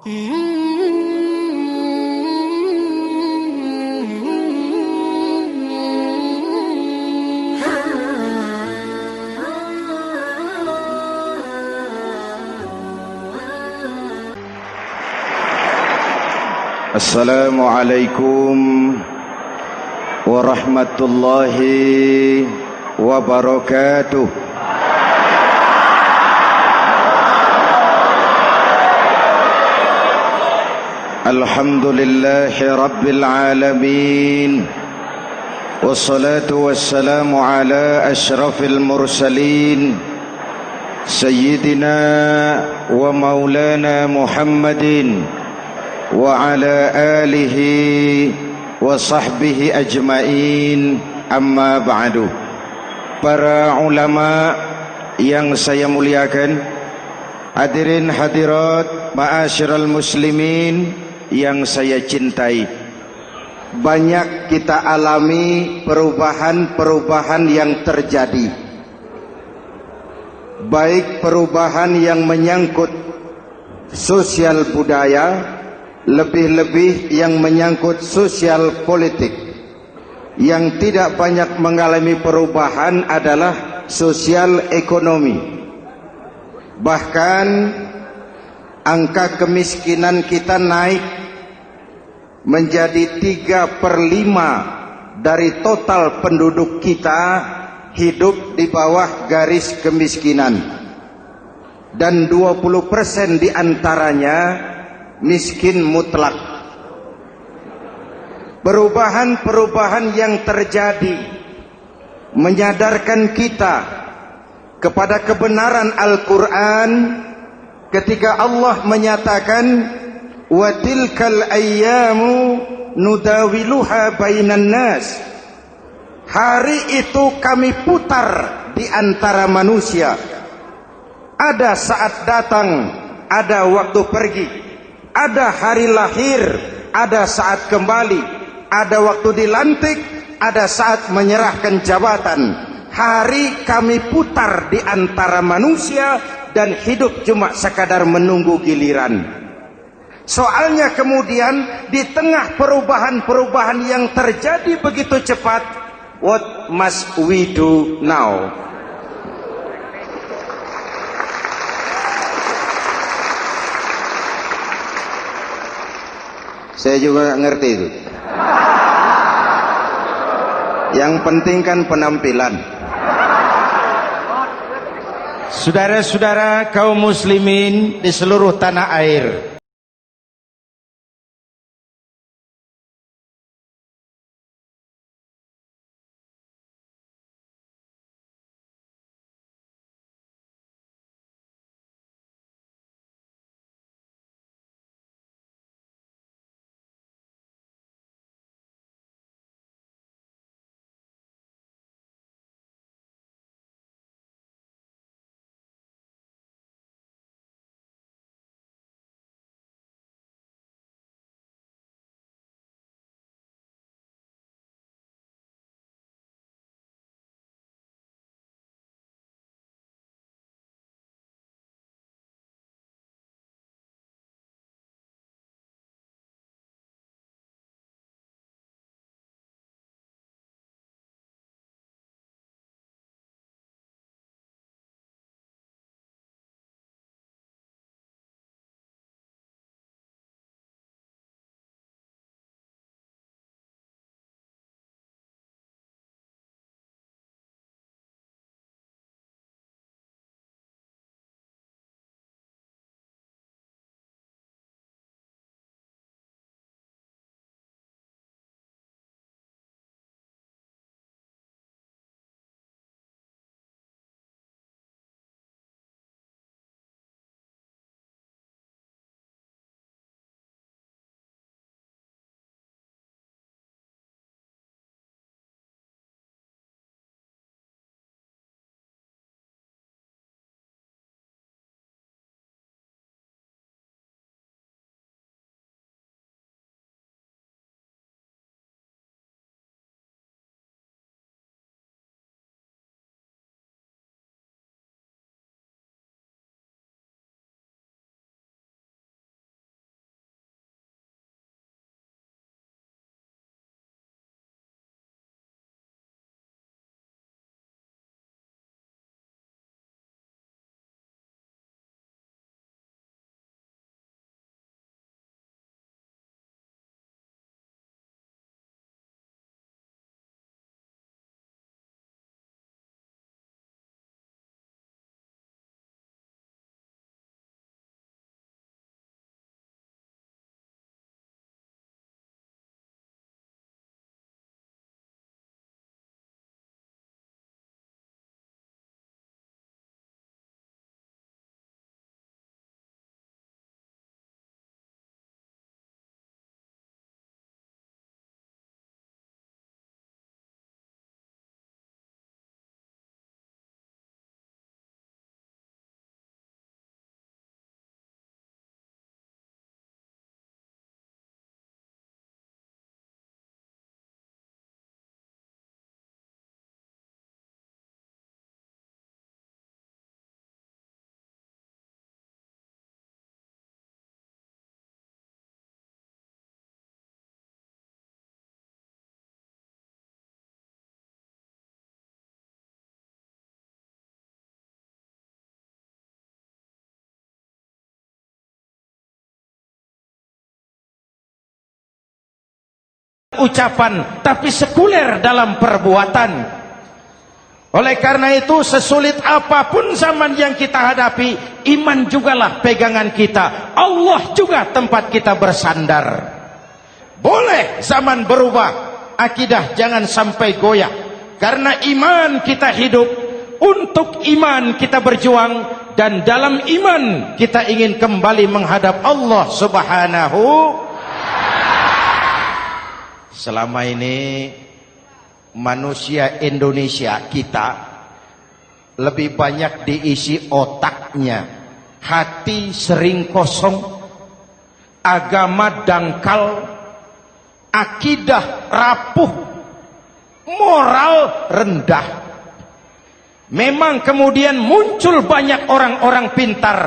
Assalamualaikum warahmatullahi wabarakatuh. Alhamdulillahi rabbil alamin. Wassalatu wassalamu ala asyrafil mursalin Sayyidina wa maulana Muhammadin wa ala alihi wa sahbihi ajmain, amma ba'du. Para ulama yang saya muliakan, hadirin hadirat ma'asyiral muslimin yang saya cintai, banyak kita alami perubahan-perubahan yang terjadi, baik perubahan yang menyangkut sosial budaya, lebih-lebih yang menyangkut sosial politik. Yang tidak banyak mengalami perubahan adalah sosial ekonomi. Bahkan angka kemiskinan kita naik menjadi 3/5 dari total penduduk kita hidup di bawah garis kemiskinan, dan 20% diantaranya miskin mutlak. Perubahan-perubahan yang terjadi menyadarkan kita kepada kebenaran Al-Quran ketika Allah menyatakan wa tilkal ayyamu nudawiluha bainan nas. Hari itu kami putar di antara manusia. Ada saat datang, ada waktu pergi. Ada hari lahir, ada saat kembali, ada waktu dilantik, ada saat menyerahkan jabatan. Hari kami putar di antara manusia dan hidup cuma sekadar menunggu giliran. Soalnya kemudian di tengah perubahan-perubahan yang terjadi begitu cepat, what must we do now? Saya juga ngerti itu. Yang penting kan penampilan. Saudara-saudara kaum muslimin di seluruh tanah air, ucapan tapi sekuler dalam perbuatan. Oleh karena itu, sesulit apapun zaman yang kita hadapi, iman jugalah pegangan kita, Allah juga tempat kita bersandar. Boleh zaman berubah, akidah jangan sampai goyah. Karena iman kita hidup, untuk iman kita berjuang, dan dalam iman kita ingin kembali menghadap Allah Subhanahu. Selama ini manusia Indonesia kita lebih banyak diisi otaknya, hati sering kosong, agama dangkal, akidah rapuh, moral rendah. Memang kemudian muncul banyak orang-orang pintar,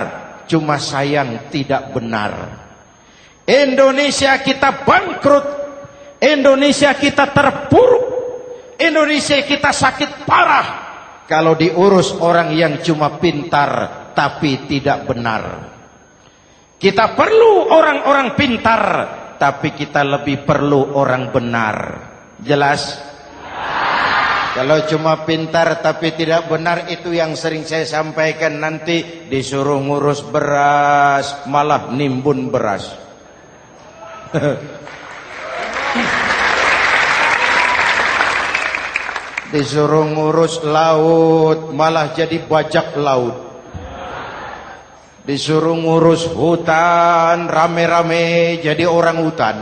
cuma sayang tidak benar. Indonesia kita bangkrut, Indonesia kita terpuruk, Indonesia kita sakit parah kalau diurus orang yang cuma pintar tapi tidak benar. Kita perlu orang-orang pintar, tapi kita lebih perlu orang benar. Jelas? Kalau cuma pintar tapi tidak benar, itu yang sering saya sampaikan, nanti disuruh ngurus beras malah nimbun beras. Disuruh ngurus laut malah jadi bajak laut. Disuruh ngurus hutan rame-rame jadi orang hutan.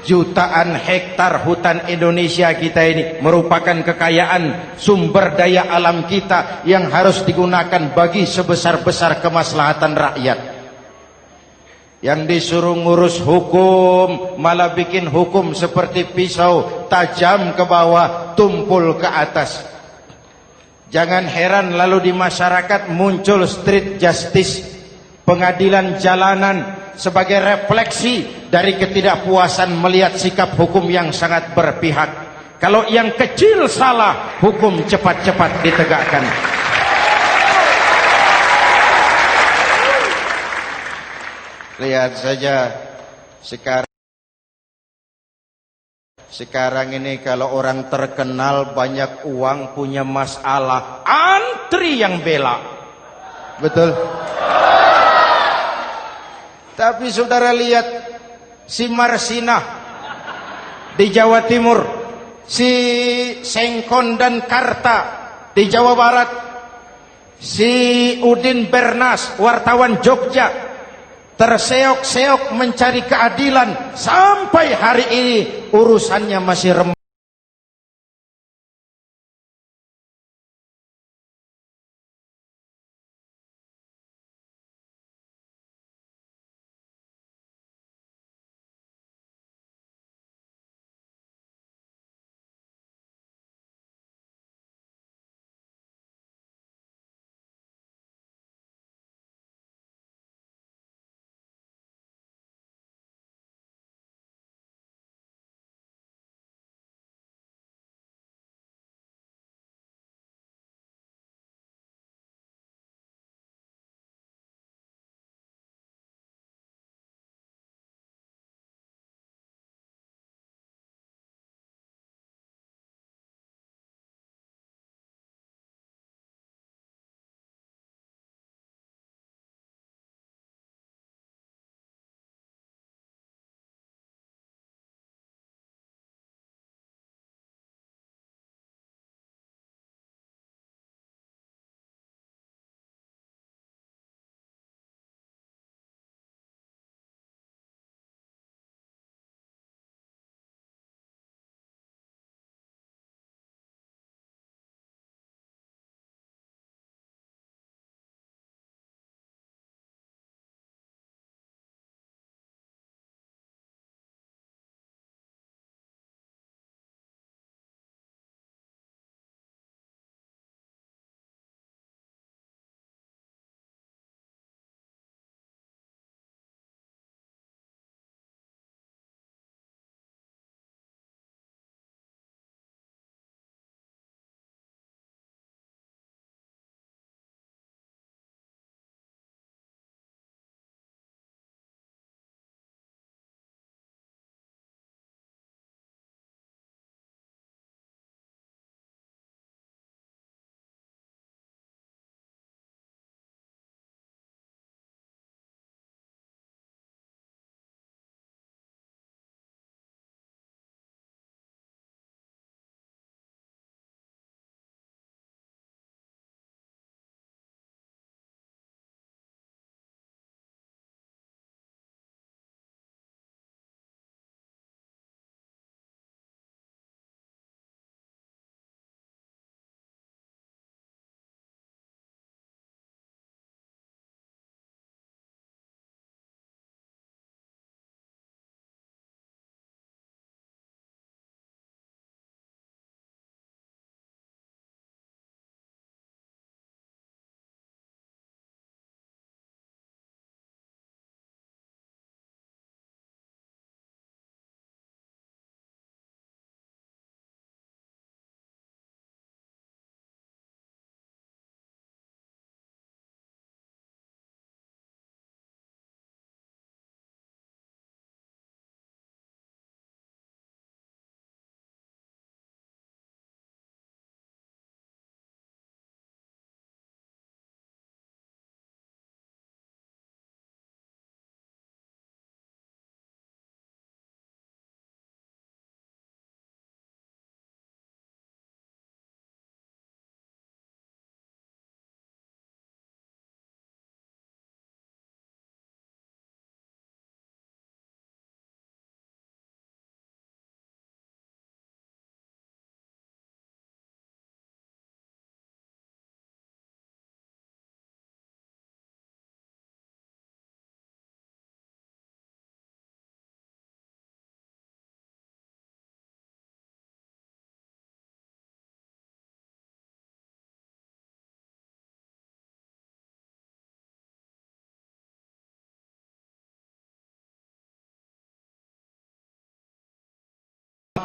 Jutaan hektar hutan Indonesia kita ini merupakan kekayaan sumber daya alam kita yang harus digunakan bagi sebesar-besar kemaslahatan rakyat. Yang disuruh ngurus hukum malah bikin hukum seperti pisau, tajam ke bawah, tumpul ke atas. Jangan heran lalu di masyarakat muncul street justice, pengadilan jalanan, sebagai refleksi dari ketidakpuasan melihat sikap hukum yang sangat berpihak. Kalau yang kecil salah, hukum cepat-cepat ditegakkan. Lihat saja sekarang ini kalau orang terkenal banyak uang punya masalah, antri yang bela. Betul? Tapi saudara lihat si Marsinah di Jawa Timur, si Sengkon dan Karta di Jawa Barat, si Udin Bernas wartawan Jogja terseok-seok mencari keadilan, sampai hari ini urusannya masih remeh.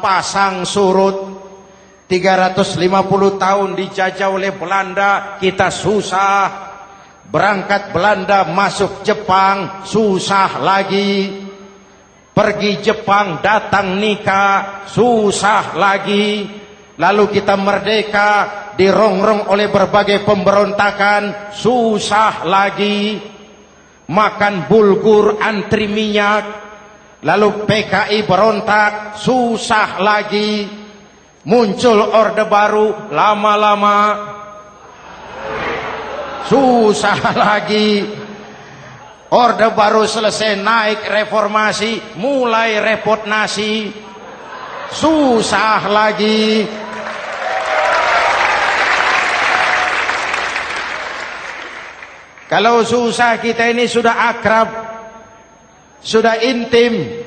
pasang surut. 350 tahun dijajah oleh Belanda, kita susah. Berangkat Belanda masuk Jepang, susah lagi. Pergi Jepang, datang nikah, susah lagi. Lalu kita merdeka, dirongrong oleh berbagai pemberontakan, susah lagi. Makan bulgur, antri minyak. Lalu PKI berontak, susah lagi. Muncul orde baru, lama-lama susah lagi. Orde baru selesai, naik reformasi, mulai repot nasi, susah lagi. Kalau susah kita ini sudah akrab, sudah intim.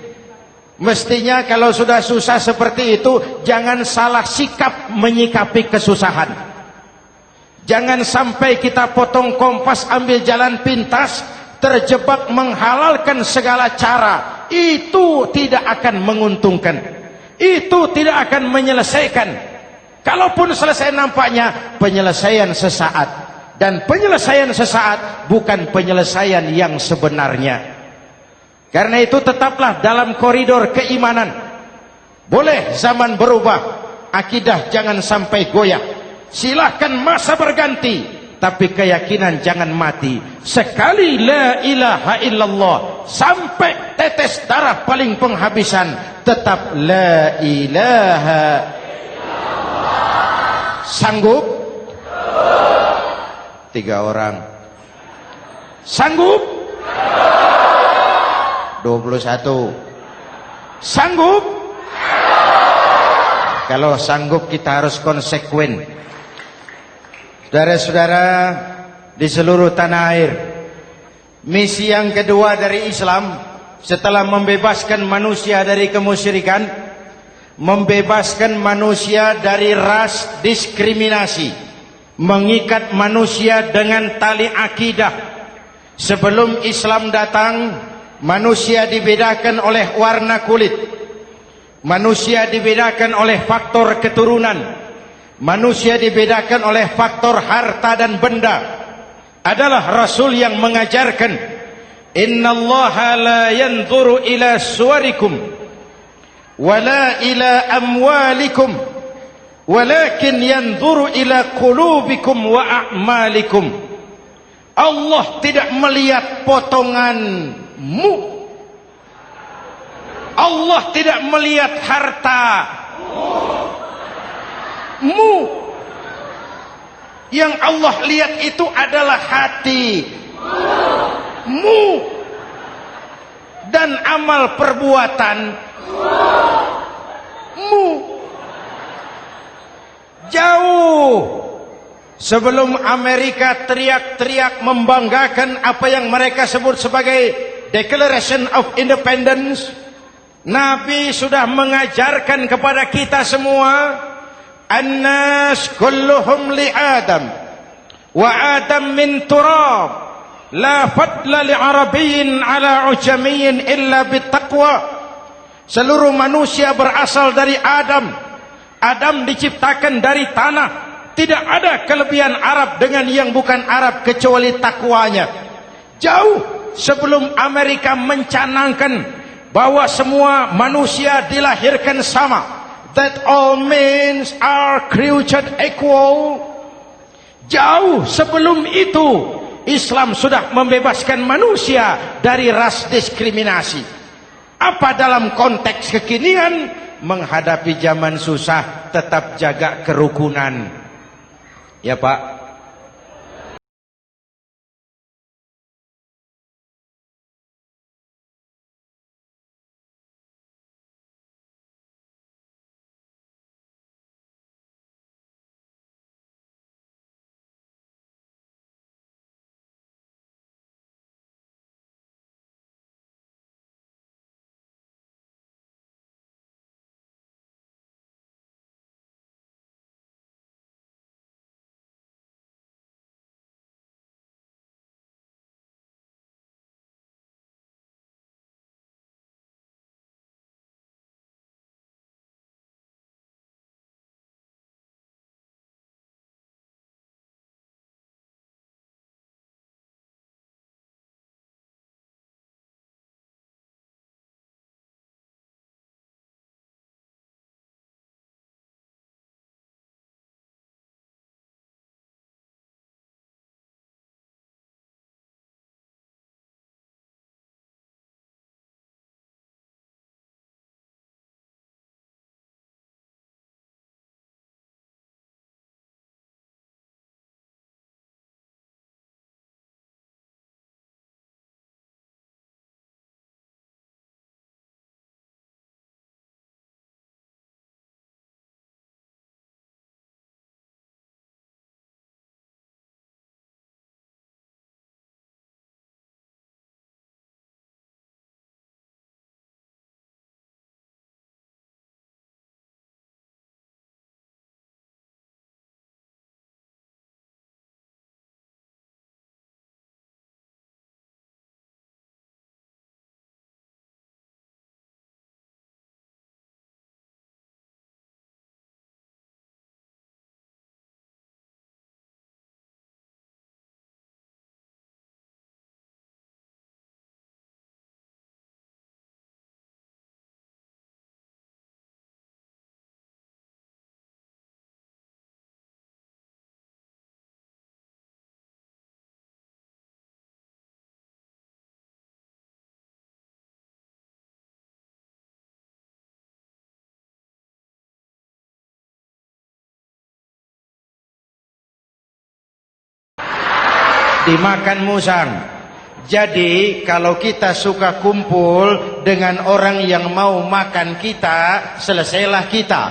Mestinya kalau sudah susah seperti itu, jangan salah sikap menyikapi kesusahan. Jangan sampai kita potong kompas, ambil jalan pintas, terjebak menghalalkan segala cara. Itu tidak akan menguntungkan. Itu tidak akan menyelesaikan. Kalaupun selesai nampaknya penyelesaian sesaat. Dan penyelesaian sesaat bukan penyelesaian yang sebenarnya. Karena itu tetaplah dalam koridor keimanan. Boleh zaman berubah, akidah jangan sampai goyah. Silahkan masa berganti, tapi keyakinan jangan mati. Sekali la ilaha illallah, sampai tetes darah paling penghabisan, tetap la ilaha illallah. Sanggup? 3 orang. Sanggup? 21. Sanggup? Kalau sanggup kita harus konsekuen. Saudara-saudara di seluruh tanah air, misi yang kedua dari Islam setelah membebaskan manusia dari kemusyrikan, membebaskan manusia dari ras diskriminasi, mengikat manusia dengan tali akidah. Sebelum Islam datang, manusia dibedakan oleh warna kulit, manusia dibedakan oleh faktor keturunan, manusia dibedakan oleh faktor harta dan benda. Adalah Rasul yang mengajarkan, innallaha la yanzuru ila suwarikum wala ila amwalikum walakin yanzuru ila qulubikum wa a'malikum. Allah tidak melihat potonganmu, Allah tidak melihat hartamu. Yang Allah lihat itu adalah hatimu dan amal perbuatanmu. Jauh sebelum Amerika teriak-teriak membanggakan apa yang mereka sebut sebagai Declaration of Independence, Nabi sudah mengajarkan kepada kita semua, annas kulluhum li Adam wa Adam min turab, la fadla li Arabiyyin ala ujamiyyin illa bittaqwa. Seluruh manusia berasal dari Adam. Adam diciptakan dari tanah. Tidak ada kelebihan Arab dengan yang bukan Arab kecuali takwanya. Jauh sebelum Amerika mencanangkan bahwa semua manusia dilahirkan sama, that all men are created equal. Jauh sebelum itu Islam sudah membebaskan manusia dari ras diskriminasi. Apa dalam konteks kekinian menghadapi zaman susah tetap jaga kerukunan? Ya Pak. dimakan musang. Jadi kalau kita suka kumpul dengan orang yang mau makan kita, selesailah kita.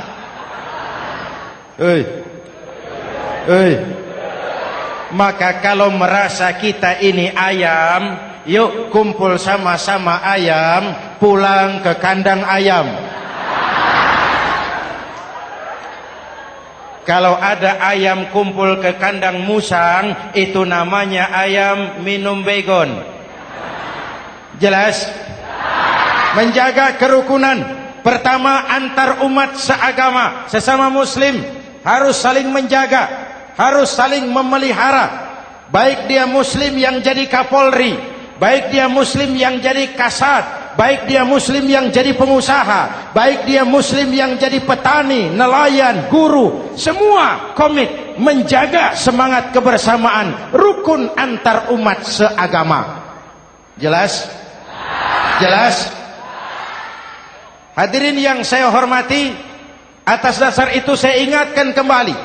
Maka kalau merasa kita ini ayam, yuk kumpul sama-sama ayam, pulang ke kandang ayam. Kalau ada ayam kumpul ke kandang musang, itu namanya ayam minum baygon. Jelas? Menjaga kerukunan. Pertama, antar umat seagama, sesama muslim harus saling menjaga, harus saling memelihara. Baik dia muslim yang jadi kapolri, baik dia muslim yang jadi kasat, baik dia muslim yang jadi pengusaha, baik dia muslim yang jadi petani, nelayan, guru, semua komit menjaga semangat kebersamaan, rukun antar umat seagama. Jelas? Jelas? Hadirin yang saya hormati, atas dasar itu saya ingatkan kembali,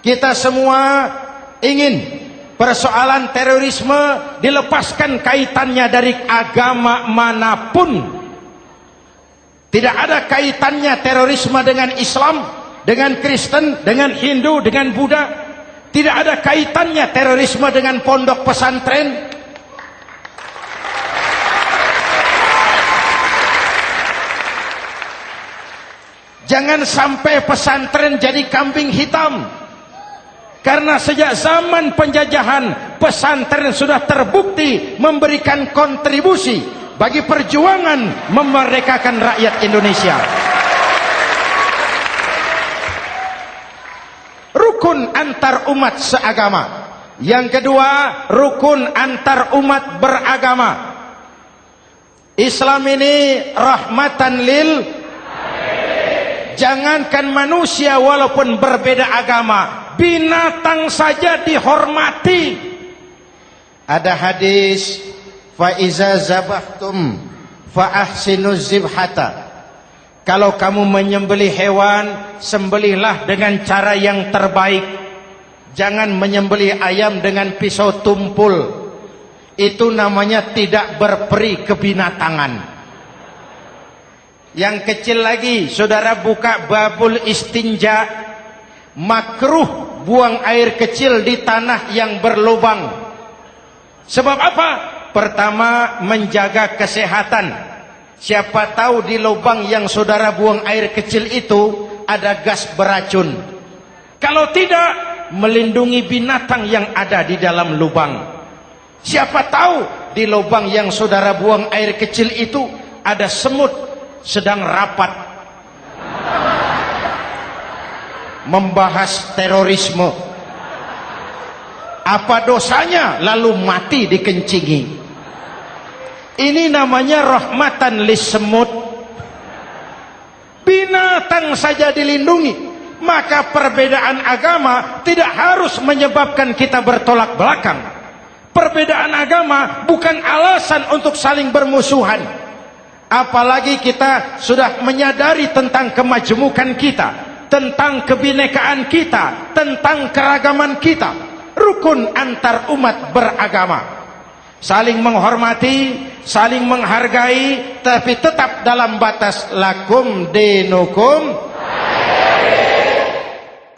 kita semua ingin persoalan terorisme dilepaskan kaitannya dari agama manapun. Tidak ada kaitannya terorisme dengan Islam, dengan Kristen, dengan Hindu, dengan Buddha. Tidak ada kaitannya terorisme dengan pondok pesantren. Jangan sampai pesantren jadi kambing hitam. Karena sejak zaman penjajahan, pesantren sudah terbukti memberikan kontribusi bagi perjuangan memerdekakan rakyat Indonesia. Rukun antar umat seagama. Yang kedua, rukun antar umat beragama. Islam ini rahmatan lil. Jangankan manusia walaupun berbeda agama, binatang saja dihormati. Ada hadis, fa iza zabahtum fa ahsinuz zibhata. Kalau kamu menyembelih hewan, sembelihlah dengan cara yang terbaik. Jangan menyembelih ayam dengan pisau tumpul. Itu namanya tidak berperi kebinatangan. Yang kecil lagi, saudara buka babul istinja, makruh buang air kecil di tanah yang berlubang. Sebab apa? Pertama, menjaga kesehatan. Siapa tahu di lubang yang saudara buang air kecil itu ada gas beracun. Kalau tidak, melindungi binatang yang ada di dalam lubang. Siapa tahu di lubang yang saudara buang air kecil itu ada semut sedang rapat membahas terorisme. Apa dosanya lalu mati dikencingi? Ini namanya rahmatan lis semut. Binatang saja dilindungi. Maka perbedaan agama tidak harus menyebabkan kita bertolak belakang. Perbedaan agama bukan alasan untuk saling bermusuhan. Apalagi kita sudah menyadari tentang kemajmukan kita, tentang kebinekaan kita, tentang keragaman kita. Rukun antar umat beragama, saling menghormati, saling menghargai, tapi tetap dalam batas lakum dinukum.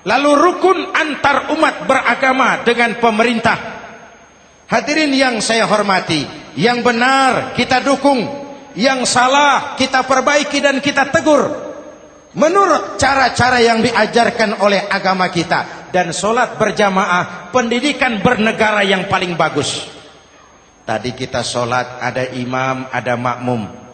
Lalu rukun antar umat beragama dengan pemerintah. Hadirin yang saya hormati, yang benar kita dukung, yang salah kita perbaiki dan kita tegur menurut cara-cara yang diajarkan oleh agama kita. Dan sholat berjamaah, pendidikan bernegara yang paling bagus. Tadi kita sholat ada imam, ada makmum.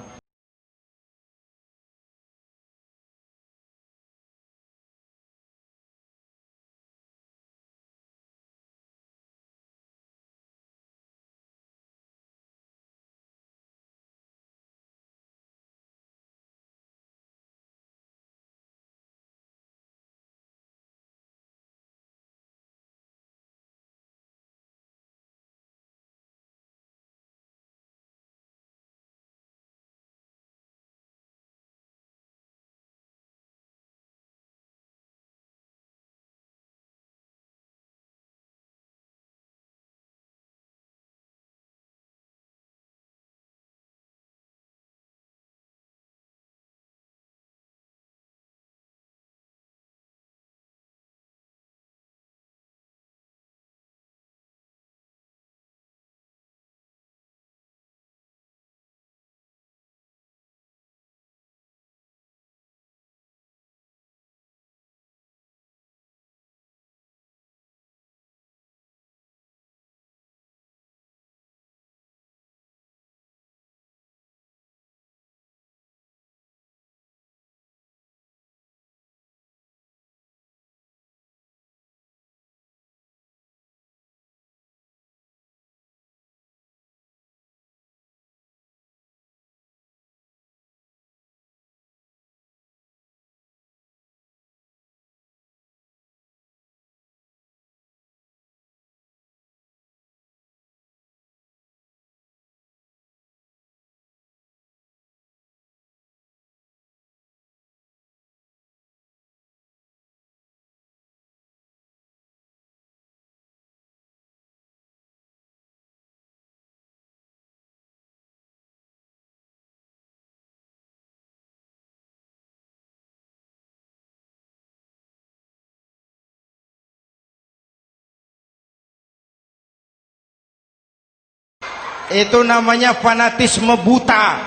Itu namanya fanatisme buta,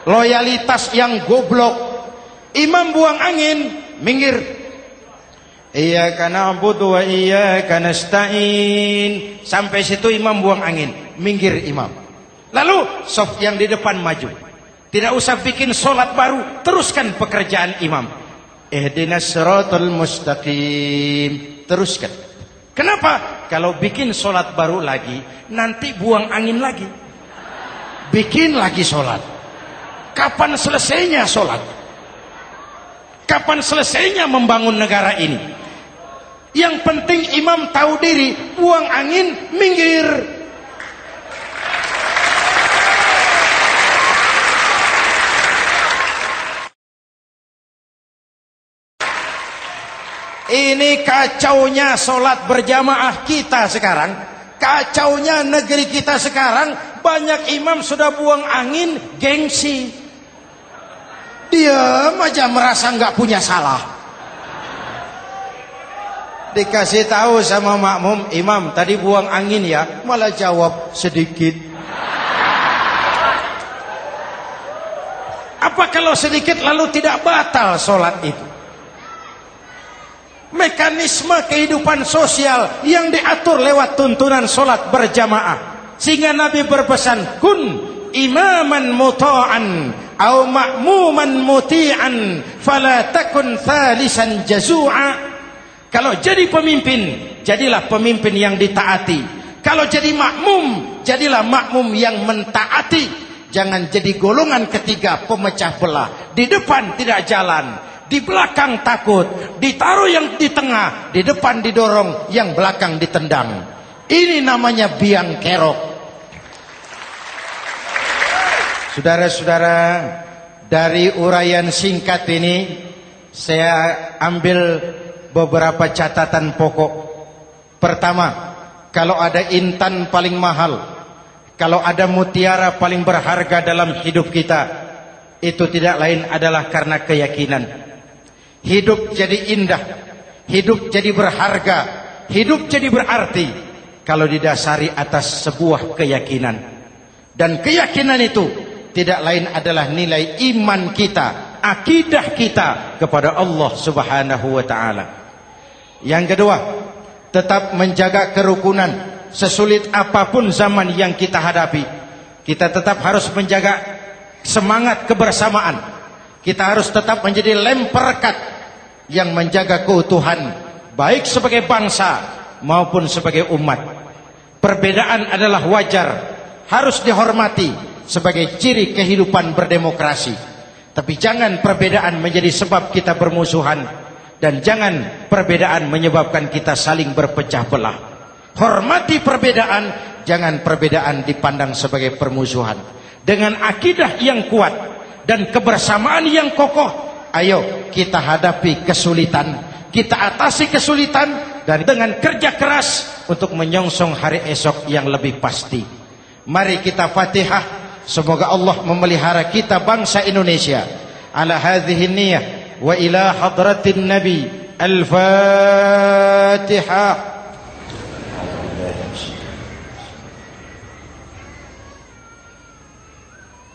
loyalitas yang goblok. Imam buang angin, minggir. Iyyaka na'budu wa iyyaka nasta'in. Sampai situ imam buang angin, minggir imam. Lalu saf yang di depan maju. Tidak usah bikin solat baru, teruskan pekerjaan imam. Ihdinas siratal mustaqim. Teruskan. Kenapa? Kalau bikin solat baru lagi, nanti buang angin lagi. Bikin lagi solat. Kapan selesainya solat? Kapan selesainya membangun negara ini? Yang penting imam tahu diri, buang angin, minggir. Ini kacaunya solat berjamaah kita sekarang. Kacaunya negeri kita sekarang. Banyak imam sudah buang angin, gengsi. Diam aja merasa nggak punya salah. Dikasih tahu sama makmum, imam tadi buang angin ya, malah jawab sedikit. Apa kalau sedikit lalu tidak batal solat itu? Mekanisme kehidupan sosial yang diatur lewat tuntunan solat berjamaah. Sehingga Nabi berpesan, kun imaman muta'an au ma'muman muti'an fala takun thalisan jazu'a. Kalau jadi pemimpin, jadilah pemimpin yang ditaati. Kalau jadi makmum, jadilah makmum yang mentaati. Jangan jadi golongan ketiga pemecah belah. Di depan tidak jalan, di belakang takut, ditaruh yang di tengah, di depan didorong, yang belakang ditendang. Ini namanya biang kerok. Saudara-saudara, dari uraian singkat ini saya ambil beberapa catatan pokok. Pertama, kalau ada intan paling mahal, kalau ada mutiara paling berharga dalam hidup kita, itu tidak lain adalah karena keyakinan. Hidup jadi indah, hidup jadi berharga, hidup jadi berarti kalau didasari atas sebuah keyakinan. Dan keyakinan itu tidak lain adalah nilai iman kita, akidah kita kepada Allah Subhanahu wa taala. Yang kedua, tetap menjaga kerukunan. Sesulit apapun zaman yang kita hadapi, kita tetap harus menjaga semangat kebersamaan. Kita harus tetap menjadi lem perekat yang menjaga keutuhan, baik sebagai bangsa maupun sebagai umat. Perbedaan adalah wajar, harus dihormati sebagai ciri kehidupan berdemokrasi. Tapi jangan perbedaan menjadi sebab kita bermusuhan. Dan jangan perbedaan menyebabkan kita saling berpecah belah. Hormati perbedaan, jangan perbedaan dipandang sebagai permusuhan. Dengan akidah yang kuat dan kebersamaan yang kokoh, ayo kita hadapi kesulitan, kita atasi kesulitan, dan dengan kerja keras untuk menyongsong hari esok yang lebih pasti. Mari kita Fatihah. Semoga Allah memelihara kita bangsa Indonesia. Ala hadhihi niyah wa ila hadratin Nabi. Al-Fatihah.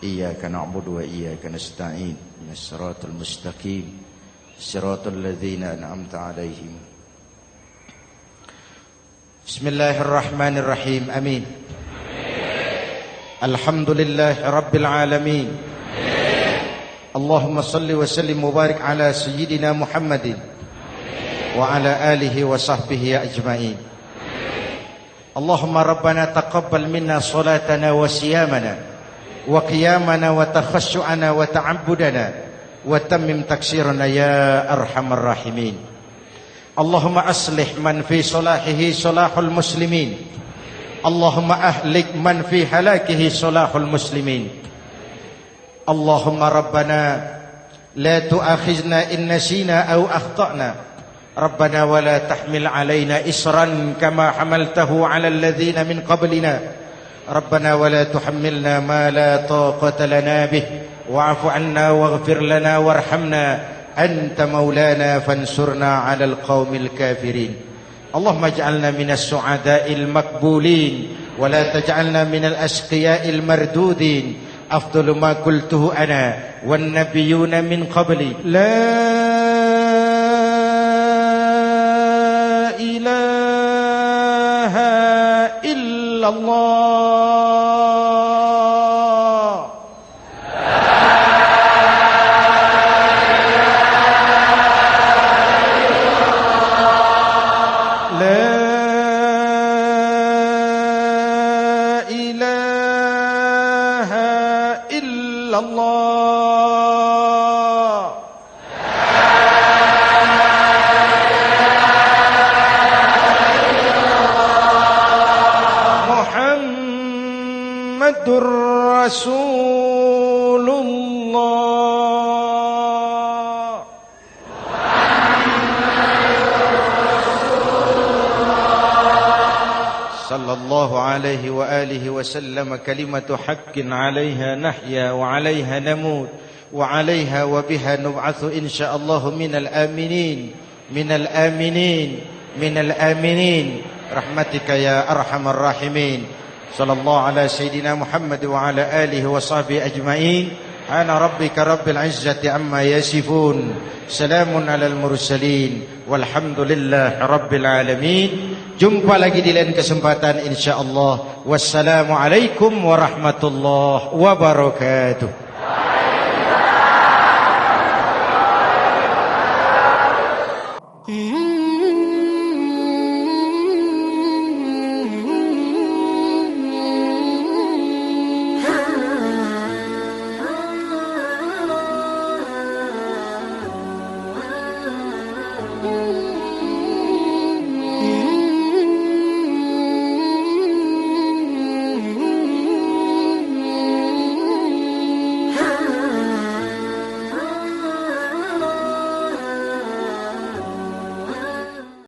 Iyyaka na'budu wa iyyaka nasta'in. Ihdinas siratal mustaqim. Siratal ladzina an'amta 'alaihim. Bismillahirrahmanirrahim. Amin. Alhamdulillahi rabbil alamin. Allahumma salli wa sallim mubarak ala sayyidina Muhammadin wa ala alihi wa sahbihi ajma'in. Allahumma rabbana taqabbal minna salatana wa siyamana wa qiyamana wa takhassu'ana wa ta'abbudana wa tammim taksirana ya arhamar rahimin. Allahumma aslih man fi salahihi salahul muslimin. Allahumma ahlik man fi halakihi salahul muslimin. Allahumma rabbana la tu'akhizna in nasina aw akhtana. Rabbana wa la tahmil alaina isran kama hamaltahu ala alladhina min qablina. Rabbana wa la tuhammilna ma la taqata lana bih wa'fu 'anna waghfir lana warhamna anta maulana fansurna 'alal qaumil kafirin. Allahumma ij'alna minas su'ada'il maqbulin ولا تجعلنا من الأشقياء المردودين أفضل ما قلته أنا والنبيون من قبلي لا إله إلا الله رسول الله صلى الله عليه وآله وسلم كلمة حق عليها نحيا وعليها نموت وعليها وبها نبعث إن شاء الله من الآمنين من الآمنين من الآمنين رحمتك يا أرحم الراحمين صلى الله على سيدنا محمد وعلى آله وصحبه أجمعين أنا ربك رب العزة عما يصفون سلام على المرسلين والحمد لله رب العالمين. Jumpa lagi di lain kesempatan insyaallah. Wassalamualaikum warahmatullahi wabarakatuh. Mm-hmm.